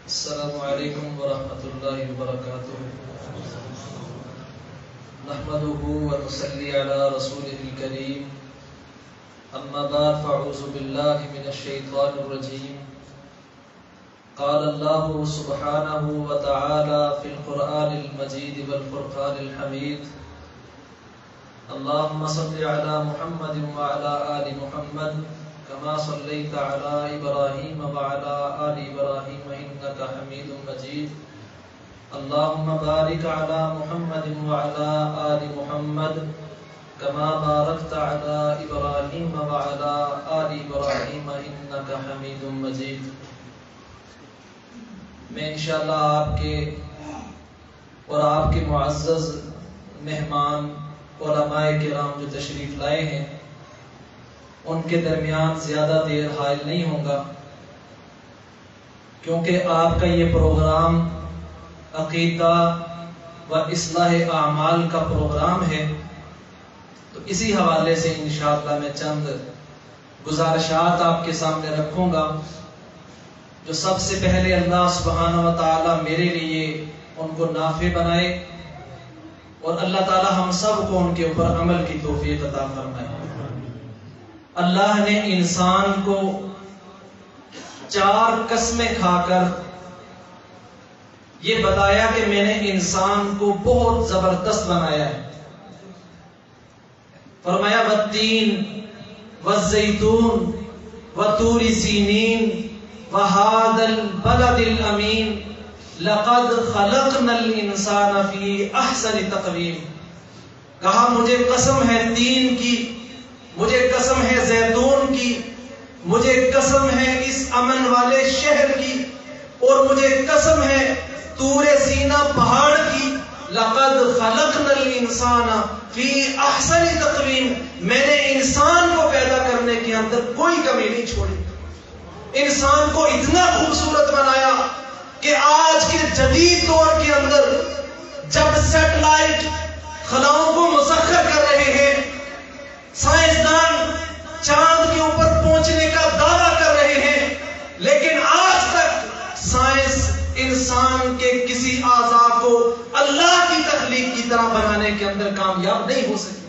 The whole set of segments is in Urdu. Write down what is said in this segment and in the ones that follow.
السلام علیکم ورحمۃ اللہ وبرکاتہ نحمده ونصلي على رسوله الكريم اما بعد فاعوذ باللہ من الشیطان الرجیم قال اللہ سبحانہ وتعالی فی القرآن المجید والفرقان الحمید اللهم صل على محمد وعلى آل محمد كما صليت على إبراهيم وعلى آل إبراهيم إنك حميد مجيد اللهم بارك على محمد وعلى آل محمد كما باركت على إبراهيم وعلى آل إبراهيم إنك حميد مجيد. میں انشاءاللہ آپ کے اور آپ کے معزز مہمان علماء کرام جو تشریف لائے ہیں ان کے درمیان زیادہ دیر حائل نہیں ہوگا، کیونکہ آپ کا یہ پروگرام عقیدہ و اصلاح اعمال کا پروگرام ہے. تو اسی حوالے سے انشاءاللہ میں چند گزارشات آپ کے سامنے رکھوں گا جو سب سے پہلے اللہ سبحانہ و تعالی میرے لیے ان کو نافع بنائے اور اللہ تعالی ہم سب کو ان کے اوپر عمل کی توفیق عطا فرمائے. اللہ نے انسان کو 4 قسمیں کھا کر یہ بتایا کہ میں نے انسان کو بہت زبردست بنایا ہے. فرمایا والتین والزیتون وطور سینین وہذا البلد الامین لقد خلقنا الانسان فی احسن تقویم. کہا مجھے قسم ہے تین کی، مجھے قسم ہے زیتون کی، مجھے قسم ہے اس امن والے شہر کی، اور مجھے قسم ہے طور سینا پہاڑ کی. لقد خلقنا الانسان فی احسن تقویم. میں نے انسان کو پیدا کرنے کے اندر کوئی کمی نہیں چھوڑی. انسان کو اتنا خوبصورت بنایا کہ آج کے جدید دور کے اندر جب سیٹلائٹ خلاؤں کو مسخر کر رہے ہیں، سائنسدان چاند کے اوپر پہنچنے کا دعویٰ کر رہے ہیں، لیکن آج تک سائنس انسان کے کسی اعضاء کو اللہ کی تخلیق کی طرح بنانے کے اندر کامیاب نہیں ہو سکی.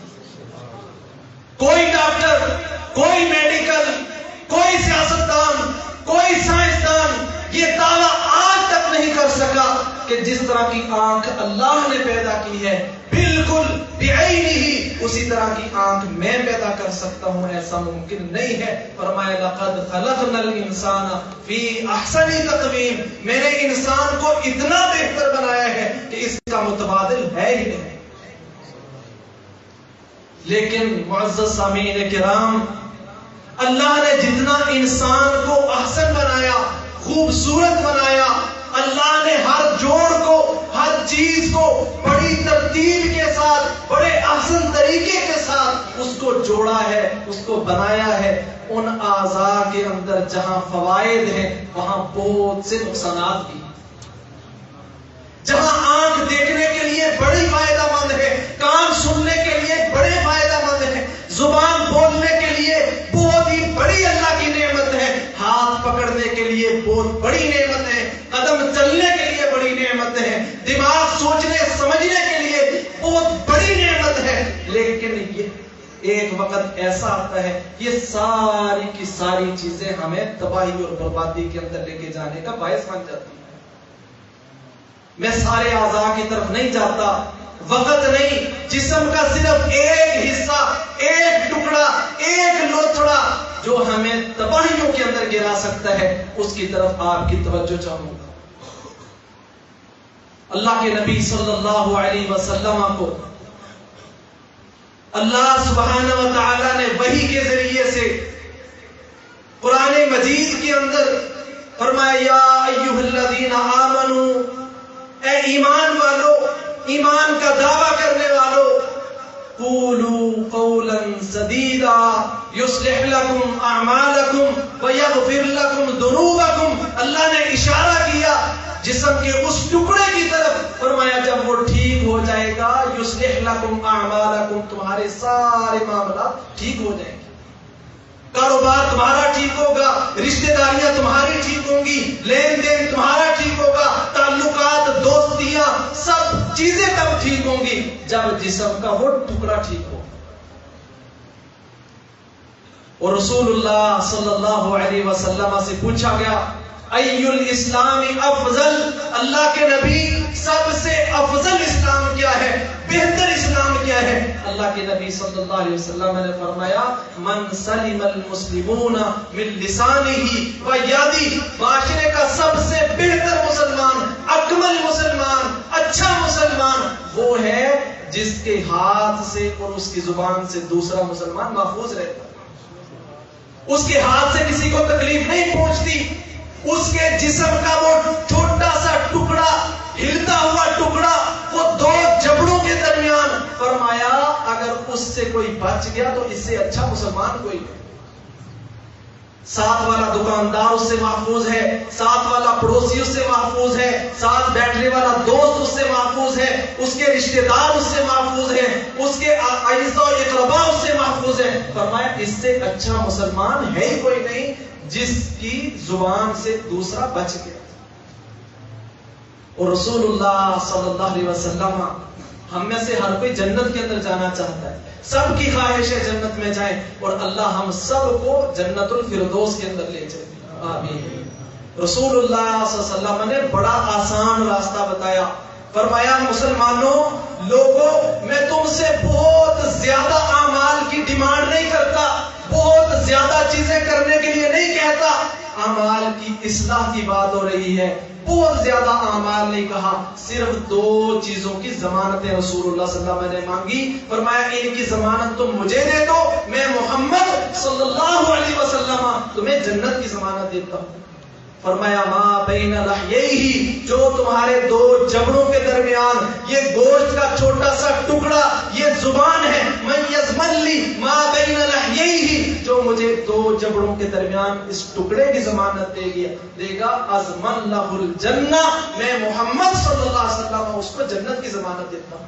کوئی ڈاکٹر، کوئی میڈیکل، کوئی سیاستدان، کوئی سائنسدان یہ دعویٰ آج تک نہیں کر سکا کہ جس طرح کی آنکھ اللہ نے پیدا کی ہے بالکل بعینہ اسی طرح کی آنکھ میں پیدا کر سکتا ہوں. ایسا ممکن نہیں ہے. فرمایا لقد خلقنا الانسان فی احسن تقویم. میں نے انسان کو اتنا بہتر بنایا ہے کہ اس کا متبادل ہے ہی نہیں. لیکن معزز سامعین کرام، اللہ نے جتنا انسان کو احسن بنایا، خوبصورت بنایا، اللہ نے ہر جوڑ کو، ہر چیز کو بڑی ترتیب کے ساتھ، بڑے احسن طریقے کے ساتھ اس کو جوڑا ہے، اس کو بنایا ہے. ان اعضاء کے اندر جہاں فوائد ہیں وہاں بہت سے نقصانات بھی. جہاں آنکھ دیکھنے کے لیے بڑی فائدہ مند ہے، کان سننے کے لیے بڑے فائدہ مند ہے، زبان بولنے کے لیے بہت ہی بڑی اللہ کی نعمت ہے، ہاتھ پکڑنے کے لیے بہت بڑی نعمت ہے، قدم چلنے کے لیے بڑی نعمت ہے، دماغ سوچنے سمجھنے کے لیے بہت بڑی نعمت ہے. لیکن یہ ایک وقت ایسا آتا ہے یہ ساری کی ساری چیزیں ہمیں تباہی اور بربادی کے اندر لے کے جانے کا باعث بن جاتی ہیں. میں سارے اعضاء کی طرف نہیں جاتا، وقت نہیں. جسم کا صرف ایک حصہ، ایک ٹکڑا، ایک لوتھڑا جو ہمیں تباہیوں کے اندر گرا سکتا ہے اس کی طرف آپ کی توجہ چاہوں گا. اللہ کے نبی صلی اللہ علیہ وسلم کو اللہ سبحانہ و تعالی نے وحی کے ذریعے سے قرآن مجید کے اندر فرمایا یا ایھا الذین آمنوا، اے ایمان والو، ایمان کا دعویٰ کرنے والو، قولوا قولا سدیدا یصلح لکم اعمالکم ویغفر لکم ذنوبکم. اللہ نے اشارہ کیا جسم کے اس ٹکڑے کی طرف. فرمایا جب وہ ٹھیک ہو جائے گا یصلح لکم اعمالکم، تمہارے سارے معاملات ٹھیک ہو جائیں گے. کاروبار تمہارا ٹھیک ہوگا، رشتہ داریاں تمہاری ٹھیک ہوں گی، لین دین تمہارا ٹھیک ٹھیک ہوں گی جب جسم کا وہ ٹکڑا ٹھیک ہو. اور رسول اللہ صلی اللہ علیہ وسلم سے پوچھا گیا ای الاسلام افضل، اللہ کے نبی سب سے افضل اسلام کیا ہے، بہتر اسلام کیا ہے؟ اللہ کے نبی صلی اللہ علیہ وسلم نے فرمایا من سلم المسلمون من لسانه و یده، معاشرے کا سب سے بہتر مسلمان، اکمل مسلمان، اچھا مسلمان وہ ہے جس کے ہاتھ سے اور اس کی زبان سے دوسرا مسلمان محفوظ رہتا، اس کے ہاتھ سے کسی کو تکلیف نہیں پہنچتی، اس کے جسم کا وہ چھوٹا سا ٹکڑا، ہلتا ہوا ٹکڑا، وہ دو جبڑوں کے درمیان، فرمایا اگر اس سے کوئی بچ گیا تو اس سے اچھا مسلمان کوئی نہیں. ساتھ والا دکاندار اس سے محفوظ ہے، ساتھ والا پڑوسی اس سے محفوظ ہے، ساتھ بیٹھنے والا دوست اس سے محفوظ ہے، اس کے رشتہ دار اس سے محفوظ ہے، اس کے اعزاء و اقرباء اس سے محفوظ ہے. فرمایا اس سے اچھا مسلمان ہے ہی کوئی نہیں جس کی زبان سے دوسرا بچ گیا. اور رسول اللہ صلی اللہ علیہ وسلم ہم میں سے ہر کوئی جنت کے اندر جانا چاہتا ہے، سب کی خواہش ہے جنت میں جائیں، اور اللہ ہم سب کو جنت الفردوس کے اندر لے جائے، آمین. رسول اللہ صلی اللہ علیہ وسلم نے بڑا آسان راستہ بتایا، فرمایا مسلمانوں لوگوں میں تم سے بہت زیادہ اعمال کی ڈیمانڈ نہیں کرتا، بہت زیادہ چیزیں کرنے کے لیے نہیں کہتا، اعمال کی اصلاح کی بات ہو رہی ہے، بہت زیادہ اعمال نہیں کہا، صرف دو چیزوں کی ضمانتیں رسول اللہ صلی اللہ علیہ وسلم نے مانگی. فرمایا ان کی ضمانت تم مجھے دے دو، میں محمد صلی اللہ علیہ وسلم تمہیں جنت کی ضمانت دیتا ہوں. فرمایا ما بین لحییہ، جو تمہارے دو جبڑوں کے درمیان یہ گوشت کا چھوٹا سا ٹکڑا یہ زبان ہے، من یضمن لی ما بین لحییہ، جو مجھے دو جبڑوں کے درمیان اس ٹکڑے کی ضمانت دے گا اضمن لہ الجنہ، میں محمد صلی اللہ علیہ وسلم اس کو جنت کی ضمانت دیتا ہوں.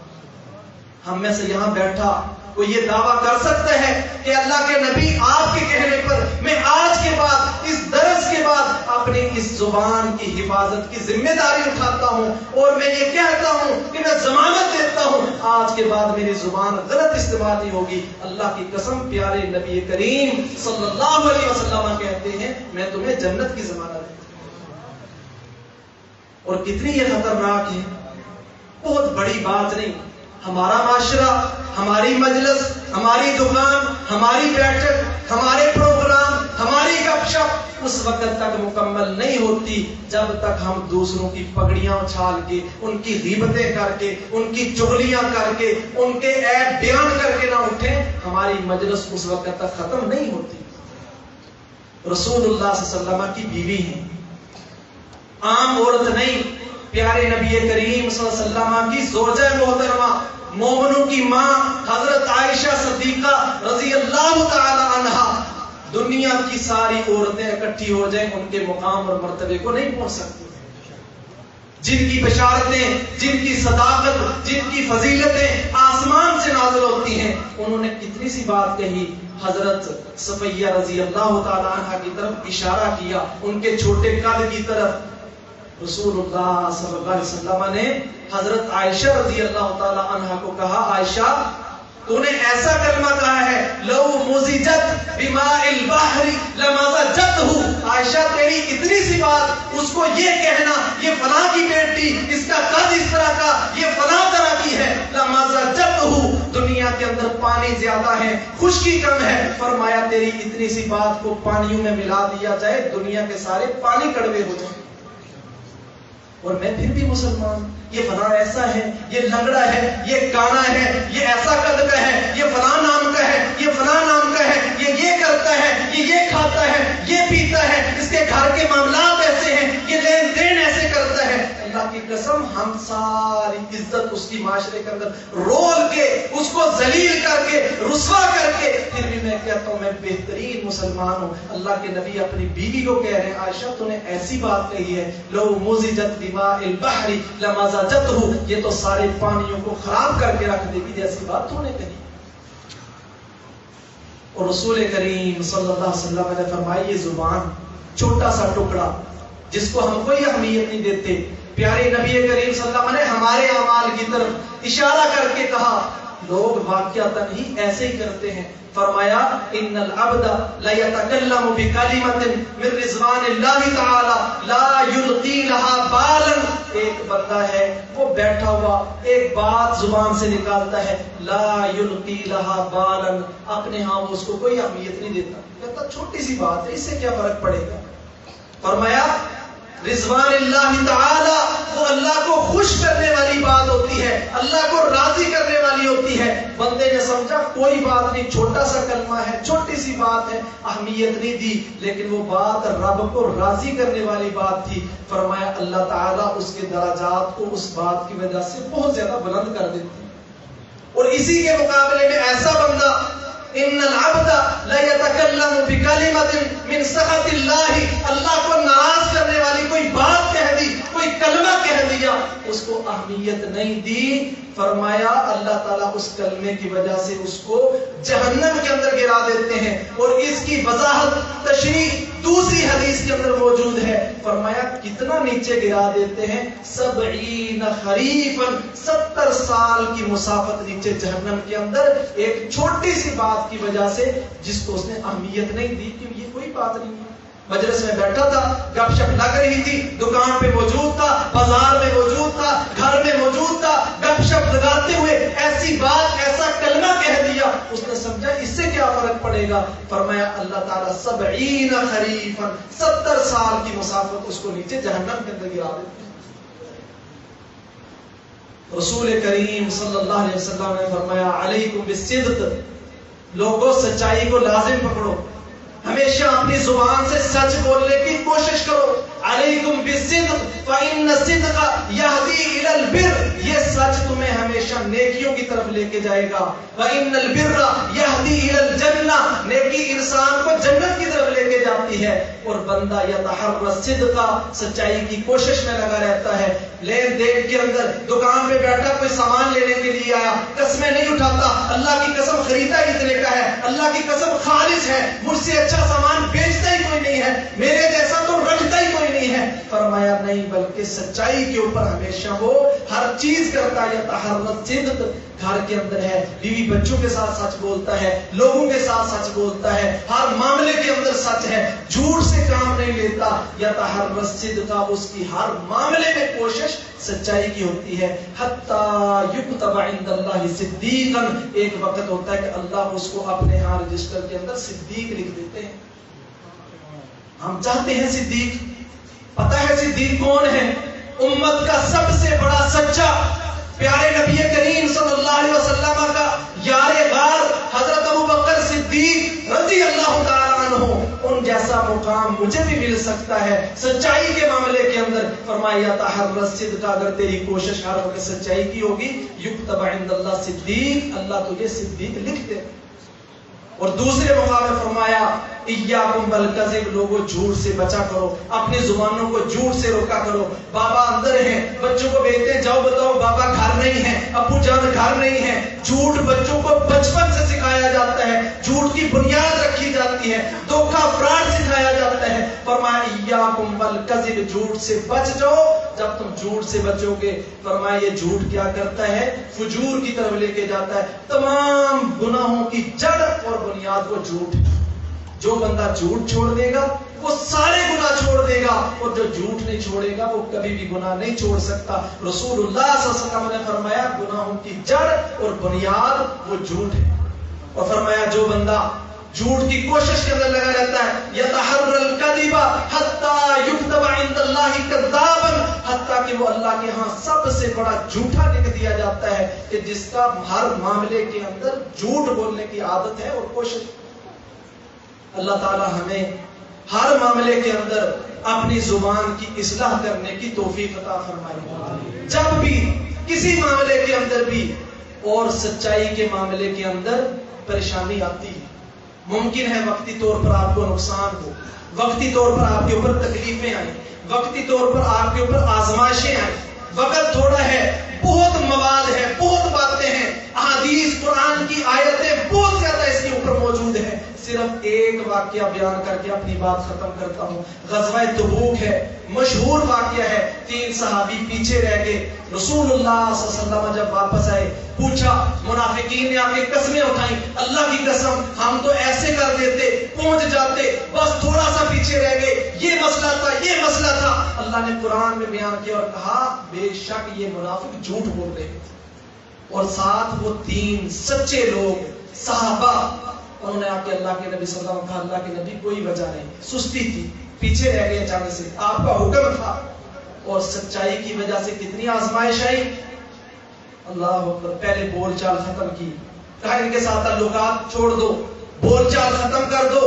ہم میں سے یہاں بیٹھا کوئی یہ دعویٰ کر سکتا ہے کہ اللہ کے نبی آپ کے کہنے پر میں آج کے بعد اس درس کے بعد اپنی اس زبان کی حفاظت کی ذمہ داری اٹھاتا ہوں اور میں یہ کہتا ہوں کہ میں ضمانت دیتا ہوں آج کے بعد میری زبان غلط استعمال نہیں ہوگی؟ اللہ کی قسم پیارے نبی کریم صلی اللہ علیہ وسلم کہتے ہیں میں تمہیں جنت کی ضمانت دیتا ہوں. اور کتنی یہ خطرناک ہے، بہت بڑی بات نہیں. ہمارا معاشرہ، ہماری مجلس، ہماری دکان، ہماری بیٹھک، ہمارے پروگرام، ہماری گپ شپ اس وقت تک مکمل نہیں ہوتی جب تک ہم دوسروں کی پگڑیاں اچھال کے، ان کی غیبتیں کر کے، ان کی چغلیاں کر کے، ان کے عیب بیان کر کے نہ اٹھیں. ہماری مجلس اس وقت تک ختم نہیں ہوتی. رسول اللہ صلی اللہ علیہ وسلم کی بیوی ہیں، عام عورت نہیں، پیارے نبی کریم صلی اللہ علیہ وسلم کی زوجہ محترمہ، مومنوں کی ماں حضرت عائشہ صدیقہ رضی اللہ تعالی عنہا. دنیا کی ساری عورتیں اکٹھی ہو جائیں ان کے مقام اور مرتبے کو نہیں پہنچ سکتی. جن کی بشارتیں، جن کی صداقت، جن کی فضیلتیں آسمان سے نازل ہوتی ہیں، انہوں نے کتنی سی بات کہی. حضرت صفیہ رضی اللہ تعالی عنہا کی طرف اشارہ کیا، ان کے چھوٹے قد کی طرف. رسول اللہ صلی اللہ علیہ وسلم نے حضرت عائشہ رضی اللہ تعالی عنہا کو کہا عائشہ تو نے ایسا کلمہ کہا ہے لو مزجت بماء البحر لمزجته. عائشہ تیری اتنی سی بات، اس کو یہ کہنا یہ فلاں کی بیٹی، اس کا قد اس طرح کا، یہ فلاں طرح کی ہے، لمزجته. دنیا کے اندر پانی زیادہ ہے، خشکی کم ہے، فرمایا تیری اتنی سی بات کو پانیوں میں ملا دیا جائے دنیا کے سارے پانی کڑوے ہو جائیں. اور میں پھر بھی مسلمان، یہ فلاں ایسا ہے، یہ لنگڑا ہے، یہ کانا ہے، یہ ایسا قد کا ہے، یہ فلاں نام کا ہے، یہ فلاں نام کا ہے، یہ کرتا ہے، یہ کھاتا ہے، یہ پیتا ہے، اس کے گھر کے معاملات ایسے ہیں، یہ لین دین ایسے کرتا ہے. اللہ کی قسم ہم ساری عزت اس کی معاشرے کے اندر رول کے، اس کو ذلیل کر کے، رسوا کر کے، پھر بھی میں کہتا ہوں میں بہترین مسلمان ہوں. اللہ کے نبی اپنی بیوی کو کہہ رہے ہیں عائشہ تو نے ایسی بات کہی ہے لو مزجت بماء البحر لمزجته، یہ تو سارے پانیوں کو خراب کر کے رکھ دے گی جیسی بات تو نے کہی. اور رسول کریم صلی اللہ علیہ وسلم نے فرمایا یہ زبان چھوٹا سا ٹکڑا جس کو ہم کوئی اہمیت نہیں دیتے، پیارے نبی کریم صلی اللہ علیہ وسلم نے ہمارے اعمال کی طرف اشارہ کر کے کہا لوگ واقعتاً ہی ایسے ہی کرتے ہیں. فرمایا ان العبد لا يتكلم بكلمة من رضوان اللہ تعالی لا يلقي لها بالا. ایک بندہ ہے وہ بیٹھا ہوا ایک بات زبان سے نکالتا ہے لا يلقي لها بالا, اپنے ہاں وہ اس کو کوئی اہمیت نہیں دیتا, کہتا چھوٹی سی بات ہے اس سے کیا فرق پڑے گا. فرمایا رضوان اللہ تعالی وہ اللہ کو خوش کرنے والی بات ہوتی ہے, اللہ کو راضی کرنے والی ہوتی ہے. بندے نے سمجھا کوئی بات نہیں, چھوٹا سا کلمہ ہے, چھوٹی سی بات ہے, اہمیت نہیں دی, لیکن وہ بات رب کو راضی کرنے والی بات تھی. فرمایا اللہ تعالیٰ اس کے درجات کو اس بات کی وجہ سے بہت زیادہ بلند کر دیتے. اور اسی کے مقابلے میں ایسا بندہ ان العبد لا يتكلم بكلمة من سخط اللہ, اللہ کو ناراض کرنے والی کوئی بات کہہ دی, کوئی کلمہ کہہ دیا, اس کو اہمیت نہیں دی. فرمایا اللہ تعالیٰ اس کلمے کی وجہ سے اس کو جہنم کے اندر گرا دیتے ہیں. اور اس کی وضاحت تشریح دوسری حدیث کے اندر موجود ہے. فرمایا کتنا نیچے گرا دیتے ہیں 70 خریفا, 70 سال کی مسافت نیچے جہنم کے اندر, ایک چھوٹی سی بات کی وجہ سے جس کو اس نے اہمیت نہیں دی کہ یہ کوئی بات نہیں ہے. مجلس میں بیٹھا تھا, گپ شپ لگ رہی تھی, دکان پہ موجود تھا, بازار میں موجود تھا, گھر میں موجود تھا, گپ شپ لگاتے ہوئے ایسی بات ایسا کلمہ کہہ دیا, اس نے سمجھا اس سے کیا فرق پڑے گا. فرمایا اللہ تعالیٰ 70 خریفا, 70 سال کی مسافت اس کو نیچے جہنم کے اندر گرا دیتے. رسول کریم صلی اللہ علیہ وسلم نے فرمایا علیکم بالصدق, لوگوں سچائی کو لازم پکڑو, ہمیشہ اپنی زبان سے سچ بولنے کی کوشش کرو. علیکم بالصدق فإن الصدق یہدی الی البر, یہ سچ تمہیں ہمیشہ نیکیوں کی طرف لے کے جائے گا. وإن البر یہدی الی الجنہ, نیکی انسان کو جنت کی طرف لے کے جاتی ہے. اور بندہ یتحری الصدق, سچائی کی کوشش میں لگا رہتا ہے. لین دین کے اندر دکان پہ بیٹھا کوئی سامان لینے کے لیے آیا, قسمیں نہیں اٹھاتا, اللہ کی قسم خریدا اتنے کا ہے, اللہ کی قسم خالص ہے, مجھ سے اچھا سامان بیچتا ہی کوئی نہیں ہے, میرے جیسا تو رکھتا ہی کوئی نہیں ہے. فرمایا نہیں, بلکہ سچائی کے اوپر ہمیشہ وہ ہر چیز کرتا ہے. یتحری الصدق, گھر کے اندر ہے, بیوی بچوں کے ساتھ سچ بولتا ہے, لوگوں کے ساتھ سچ بولتا ہے, ہر معاملے کے اندر سچ ہے, جھوٹ سے کام نہیں لیتا. یتحری الصدق, اس کی ہر معاملے میں کوشش سچائی کی ہوتی ہے. حتی یکتب عند اللہ صدیقا, ایک وقت ہوتا ہے کہ اللہ اس کو اپنے ہاں رجسٹر کے اندر صدیق لکھ دیتے ہیں. ہم چاہتے ہیں صدیق, پتہ ہے صدیق کون ہے؟ امت کا سب سے بڑا سچا, پیارے نبی کریم صلی اللہ علیہ وسلم کا یار غار حضرت ابوبکر صدیق رضی اللہ تعالیٰ عنہ, ان جیسا مقام مجھے بھی مل سکتا ہے سچائی کے معاملے کے اندر. فرمایا یتحری الصدق, اگر تیری کوشش ہر وقت سچائی کی ہوگی, یکتب عند اللہ صدیق, اللہ تجھے صدیق لکھ دے. اور دوسرے مقام میں فرمایا ایاکم بالکذب, لوگوں جھوٹ سے بچا کرو, اپنی زبانوں کو جھوٹ سے روکا کرو. بابا اندر ہیں, بچوں کو بھیجتے ہیں, جاؤ بتاؤ بابا گھر نہیں ہے, ابو جان گھر نہیں ہے. جھوٹ بچوں کو بچپن سے سکھایا جاتا ہے, جھوٹ کی بنیاد رکھی جاتی ہے, دھوکہ فراڈ سکھایا جاتا ہے. فرمایا ایاکم بالکذب, جھوٹ سے بچ جاؤ. جب تم جھوٹ سے بچو گے, فرمایا یہ جھوٹ کیا کرتا ہے, فجور کی طرف لے کے جاتا ہے. تمام گناہوں کی جڑ اور بنیاد وہ جھوٹ. جو بندہ جھوٹ چھوڑ دے گا وہ سارے گناہ چھوڑ دے گا, اور جو جھوٹ نہیں چھوڑے گا وہ کبھی بھی گناہ نہیں چھوڑ سکتا. رسول اللہ صلی اللہ علیہ وسلم نے فرمایا گناہوں کی جڑ اور بنیاد وہ جھوٹ ہے. اور فرمایا جو بندہ جھوٹ کی کوشش کے اندر لگا رہتا ہے, یتحری الکذب حتی یکتب عند اللہ کذابا, حتیٰ کہ وہ اللہ کے ہاں سب سے بڑا جھوٹا لکھ دیا جاتا ہے, کہ جس کا ہر معاملے کے اندر جھوٹ بولنے کی عادت ہے اور کوشش. اللہ تعالی ہمیں ہر معاملے کے اندر اپنی زبان کی اصلاح کرنے کی توفیق عطا فرمائے. جب بھی کسی معاملے کے اندر بھی اور سچائی کے معاملے کے اندر پریشانی آتی ہے, ممکن ہے وقتی طور پر آپ کو نقصان ہو, وقتی طور پر آپ کے اوپر تکلیفیں آئیں, وقتی طور پر آپ کے اوپر آزمائشیں آئیں, وقت تھوڑا ہے, بہت مواد ہے, بہت باتیں ہیں, احادیث قرآن کی آیتیں بہت زیادہ اس کے اوپر موجود ہیں. صرف ایک ایک واقعہ بیان کر کے اپنی بات ختم کرتا ہوں. غزوہ تبوک ہے، مشہور واقعہ ہے. 3 صحابی پیچھے رہ گئے. رسول اللہ صلی اللہ علیہ وسلم جب واپس آئے پوچھا، منافقین نے آ کے قسمیں اٹھائیں، اللہ کی قسم ہم تو ایسے کر دیتے، پہنچ جاتے، بس تھوڑا سا پیچھے رہ گئے، یہ مسئلہ تھا، یہ مسئلہ تھا. اللہ نے قرآن میں بیان کیا اور کہا بے شک یہ منافق جھوٹ بول رہے ہیں. اور ساتھ وہ 3 سچے لوگ صحابہ، انہوں نے آ کے اللہ کے نبی صلی اللہ علیہ وسلم کہا اللہ کے نبی کوئی وجہ نہیں، سستی تھی، پیچھے رہ گئے جانے سے، آپ کا حکم تھا. اور سچائی کی وجہ سے کتنی آزمائش آئی. اللہ اکبر. پہلے بول چال ختم کی، کہا ان کے ساتھ تعلقات چھوڑ دو، بول چال ختم کر دو.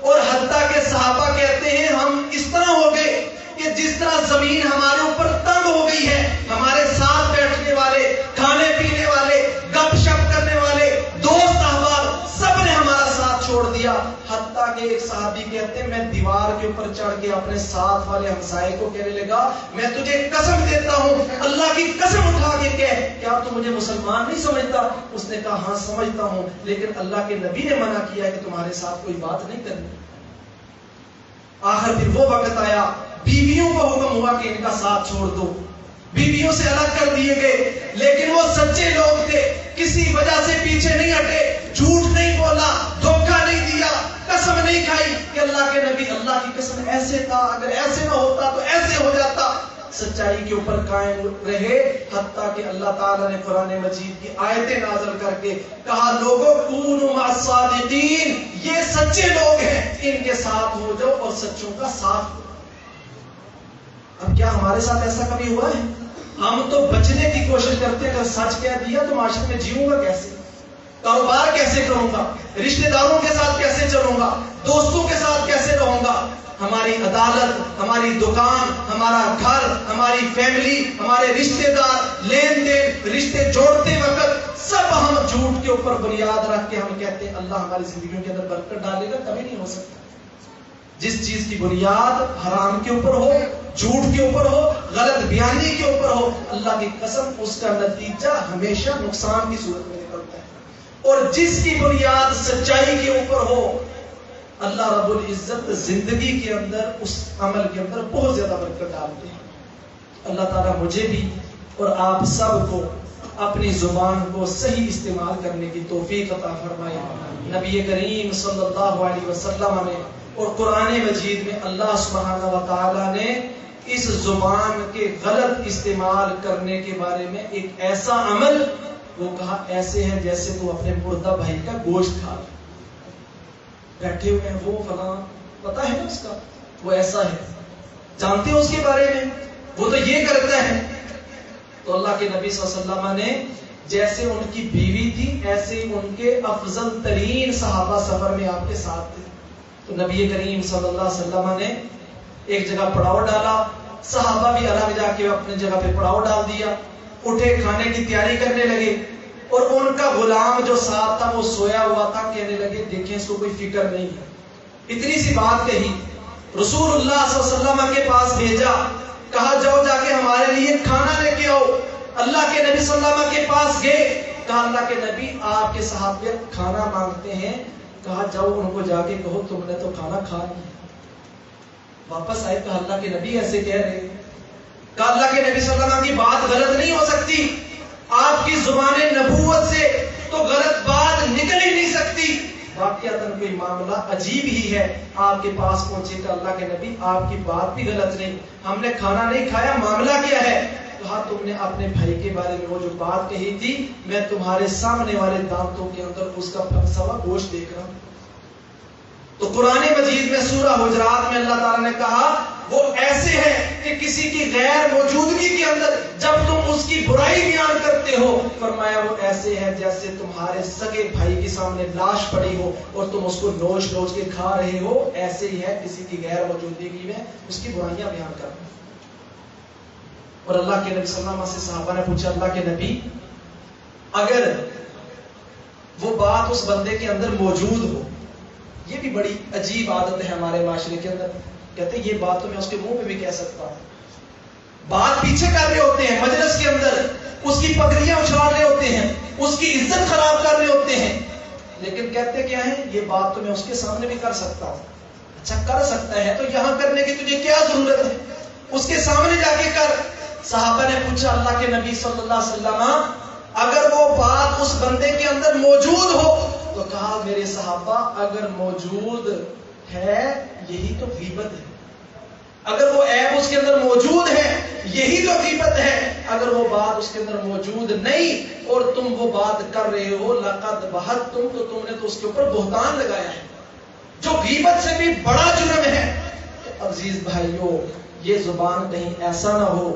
اور حتیٰ کہ صحابہ کہتے ہیں ہم اس طرح ہو گئے کہ جس طرح زمین ہمارے اوپر تنگ ہو گئی ہے، ہمارے ساتھ بیٹھنے والے، کھانے پینے والے، گپ شپ کرنے والے، دوست احباب سب نے ہمارا ساتھ چھوڑ دیا. حتیٰ کہ ایک صحابی کہتے ہیں میں دیوار کے اوپر چڑھ کے اپنے ساتھ والے ہمسائے کو کہنے لگا میں تجھے قسم دیتا ہوں، اللہ کی قسم اٹھا کے کہہ کیا تو مجھے مسلمان نہیں سمجھتا؟ اس نے کہا ہاں سمجھتا ہوں، لیکن اللہ کے نبی نے منع کیا ہے کہ تمہارے ساتھ کوئی بات نہیں کرنی. آخر پھر وہ وقت آیا، بیویوں کو حکم ہوا کہ ان کا ساتھ چھوڑ دو، بیویوں سے الگ کر دیے گئے. لیکن وہ سچے لوگ تھے، کسی وجہ سے پیچھے نہیں ہٹے، جھوٹ نہیں بولا، دھوکہ نہیں دیا، قسم نہیں کھائی کہ اللہ کے نبی اللہ کی قسم ایسے تھا، اگر ایسے نہ ہوتا تو ایسے ہو جاتا. سچائی کے اوپر قائم رہے. حتیٰ کہ اللہ تعالیٰ نے قرآن مجید کی آیتیں نازل کر کے کہا لوگوں کونوا مع الصادقین، یہ سچے لوگ ہیں، ان کے ساتھ ہو جاؤ اور سچوں کا ساتھ دو. اب کیا ہمارے ساتھ ایسا کبھی ہوا ہے؟ ہم تو بچنے کی کوشش کرتے ہیں، اگر سچ کہہ دیا تو معاشرے میں جیوں گا کیسے، کاروبار کیسے کروں گا، رشتہ داروں کے ساتھ کیسے چلوں گا، دوستوں کے ساتھ کیسے رہوں گا. ہماری عدالت، ہماری دکان، ہمارا گھر، ہماری فیملی، ہمارے رشتہ دار، لین دین، رشتے جوڑتے وقت سب ہم جھوٹ کے اوپر بنیاد رکھ کے ہم کہتے ہیں اللہ ہماری زندگیوں کے اندر برکت ڈالے گا. کبھی نہیں ہو سکتا. جس چیز کی بنیاد حرام کے اوپر ہو، جھوٹ کے اوپر ہو، غلط بیانی کے اوپر ہو، اللہ کی قسم اس کا نتیجہ ہمیشہ نقصان کی صورت میں نکلتا ہے. اور جس کی بنیاد سچائی کے اوپر ہو، اللہ رب العزت زندگی کے اندر اس عمل کے اندر بہت زیادہ برکت ڈالتے ہیں. اللہ تعالیٰ مجھے بھی اور آپ سب کو اپنی زبان کو صحیح استعمال کرنے کی توفیق عطا فرمائے. نبی کریم صلی اللہ علیہ وسلم نے اور قرآن مجید میں اللہ سبحانہ و تعالیٰ نے اس زبان کے غلط استعمال کرنے کے بارے میں ایک ایسا عمل، وہ کہا ایسے ہیں جیسے تو اپنے مردہ بھائی کا گوشت کھا بیٹھے ہوئے ہیں، وہ فلاں پتا ہے نا اس کا، وہ ایسا ہے، جانتے ہو اس کے بارے میں، وہ تو یہ کرتا ہے. تو اللہ کے نبی صلی اللہ علیہ وسلم نے جیسے ان کی بیوی تھی ایسے ان کے افضل ترین صحابہ سفر میں آپ کے ساتھ تھے. تو نبی کریم صلی اللہ علیہ وسلم نے ایک جگہ پڑاؤ ڈالا، صحابہ بھی الگ جا کے اپنے جگہ پہ پڑاؤ ڈال دیا، اٹھے کھانے کی تیاری کرنے لگے. اور ان کا غلام جو ساتھ تھا وہ سویا ہوا تھا. کہنے لگے دیکھیں اس کو کوئی فکر نہیں ہے. اتنی سی بات کہی، رسول اللہ صلی اللہ علیہ وسلم کے پاس بھیجا، کہا جاؤ جا کے ہمارے لیے کھانا لے کے آؤ. اللہ کے نبی صلی اللہ علیہ وسلم کے پاس گئے، کہا اللہ کے نبی آپ کے صحابہ کھانا مانگتے ہیں. کہا جاؤ ان کو جا کے کہو تم نے تو کھانا کھا لیا. واپس آئے، کہا اللہ کے نبی ایسے کہہ رہے. کہا اللہ کے نبی صلی اللہ علیہ وسلم کی بات غلط نہیں ہو سکتی، آپ کی زبان نبوت سے تو غلط بات نکل ہی نہیں سکتی. واقعتاً کوئی معاملہ عجیب ہی ہے، آپ کے پاس پہنچے کہ اللہ کے نبی آپ کی بات بھی غلط نہیں، ہم نے کھانا نہیں کھایا، معاملہ کیا ہے؟ کہا تم نے اپنے بھائی کے بارے میں وہ جو بات کہی تھی، میں تمہارے سامنے والے دانتوں کے اندر اس کا پھنسا ہوا گوشت دیکھ رہا ہوں. تو قرآن مجید میں سورہ حجرات میں اللہ تعالیٰ نے کہا وہ ایسے ہیں کہ کسی کی غیر موجودگی کے اندر جب تم اس کی برائی بیان کرتے ہو، فرمایا وہ ایسے ہیں جیسے تمہارے سگے بھائی کے سامنے لاش پڑی ہو اور تم اس کو نوچ نوچ کے کھا رہے ہو، ایسے ہی ہے کسی کی غیر موجودگی میں اس کی برائیاں بیان کرنا. اور اللہ کے نبی صلی اللہ علیہ وسلم سے صحابہ نے پوچھا اللہ کے نبی اگر وہ بات اس بندے کے اندر موجود ہو، یہ بھی بڑی عجیب عادت ہے ہمارے معاشرے کے اندر، کہتے ہیں یہ بات تو میں اس کے منہ پہ بھی کہہ سکتا ہوں. بات پیچھے کر رہے ہوتے ہیں مجلس کے اندر، اس کی پگڑیاں اچھال رہے ہوتے ہیں، اس کی عزت خراب کر رہے ہوتے ہیں. لیکن کہتے کیا ہیں یہ بات تو میں اس کے سامنے بھی کر سکتا ہوں. اچھا کر سکتا ہے تو یہاں کرنے کی تجھے کیا ضرورت ہے؟ اس کے سامنے جا کے کر. صحابہ نے پوچھا اللہ کے نبی صلی اللہ علیہ وسلم اگر وہ بات اس بندے کے اندر موجود ہو تو کہا میرے صحابہ اگر موجود ہے یہی تو غیبت ہے. اگر وہ عیب اس کے اندر موجود ہے یہی تو غیبت ہے. اگر وہ بات اس کے اندر موجود نہیں اور تم وہ بات کر رہے ہو لقد بہتتم تو تم نے تو اس کے اوپر بہتان لگایا ہے جو غیبت سے بھی بڑا جرم ہے. تو عزیز بھائیوں یہ زبان کہیں ایسا نہ ہو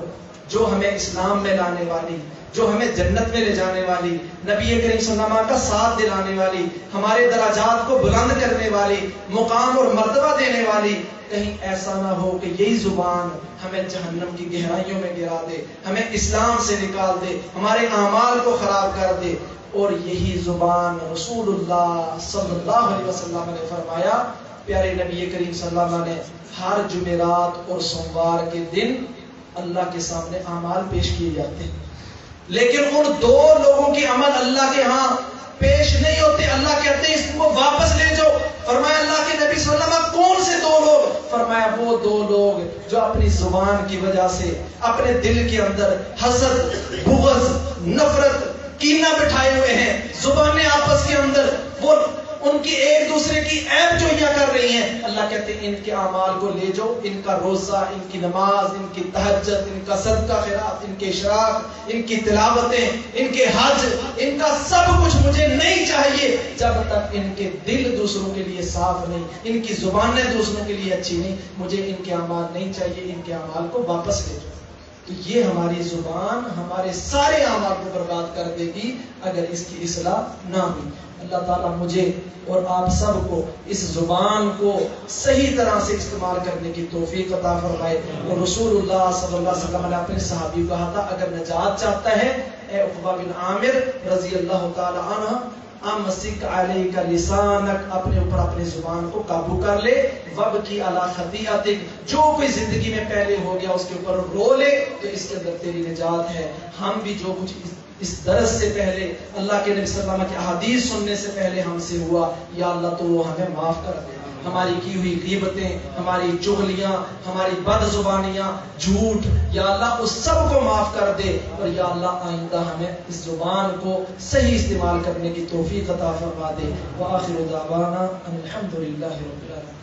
جو ہمیں اسلام میں لانے والی, جو ہمیں جنت میں لے جانے والی, نبی کریم صلی اللہ علیہ وسلم کا ساتھ دلانے والی, ہمارے درجات کو بلند کرنے والی, مقام اور مرتبہ دینے والی, کہیں ایسا نہ ہو کہ یہی زبان ہمیں جہنم کی گہرائیوں میں گرا دے, ہمیں اسلام سے نکال دے, ہمارے اعمال کو خراب کر دے. اور یہی زبان رسول اللہ صلی اللہ علیہ وسلم نے فرمایا, پیارے نبی کریم صلی اللہ علیہ وسلم نے ہر جمعرات اور سوموار کے دن اللہ کے سامنے اعمال پیش کیے جاتے ہیں, لیکن ان دو لوگوں کے عمل اللہ کے ہاں پیش نہیں ہوتے. اللہ کہتے ہیں اس کو واپس لے جاؤ. فرمایا اللہ کے نبی صلی اللہ علیہ وسلم کون سے دو لوگ؟ فرمایا وہ دو لوگ جو اپنی زبان کی وجہ سے اپنے دل کے اندر حسد, بغض, نفرت, کینہ بٹھائے ہوئے ہیں, زبانیں آپس کے اندر وہ ان کی ایک دوسرے کی عیب جوئیاں کر رہی ہیں. اللہ کہتے ہیں ان کے اعمال کو لے جاؤ, ان کا روزہ, ان کی نماز, ان کی تہجد, ان کا صدقہ خیرات, ان کے اشراق, ان کی تلاوتیں, ان کے حج, ان کا سب کچھ مجھے نہیں چاہیے جب تک ان کے دل دوسروں کے لیے صاف نہیں, ان کی زبانیں دوسروں کے لیے اچھی نہیں. مجھے ان کے اعمال نہیں چاہیے, ان کے اعمال کو واپس لے جاؤ. تو یہ ہماری زبان ہمارے سارے اعمال کو برباد کر دے گی اگر اس کی اصلاح نہ ہوئی. اللہ تعالیٰ مجھے اور آپ سب کو اس زبان کو صحیح طرح سے استعمال کرنے کی توفیق عطا فرمائے. اور رسول اللہ صلی اللہ علیہ وسلم نے اپنے صحابی کو کہا تھا اگر نجات چاہتا ہے اے عقبہ بن عامر رضی اللہ تعالی عنہ, امسک علیک لسانک, اپنے اوپر اپنی زبان کو قابو کر لے. وابکی علی خطیئتک, جو کوئی زندگی میں پہلے ہو گیا اس کے اوپر رو لے تو اس کے اندر تیری نجات ہے. ہم بھی جو کچھ اس درس سے پہلے اللہ کے نبی صلی اللہ علیہ وسلم کی احادیث سننے سے پہلے ہم سے ہوا, یا اللہ تو وہ ہمیں معاف کر دے. ہماری کی ہوئی غیبتیں, ہماری چغلیاں, ہماری بد زبانیاں, جھوٹ, یا اللہ اس سب کو معاف کر دے. اور یا اللہ آئندہ ہمیں اس زبان کو صحیح استعمال کرنے کی توفیق عطا فرما دے. وآخر دعوانا ان الحمد للہ رب العالمین.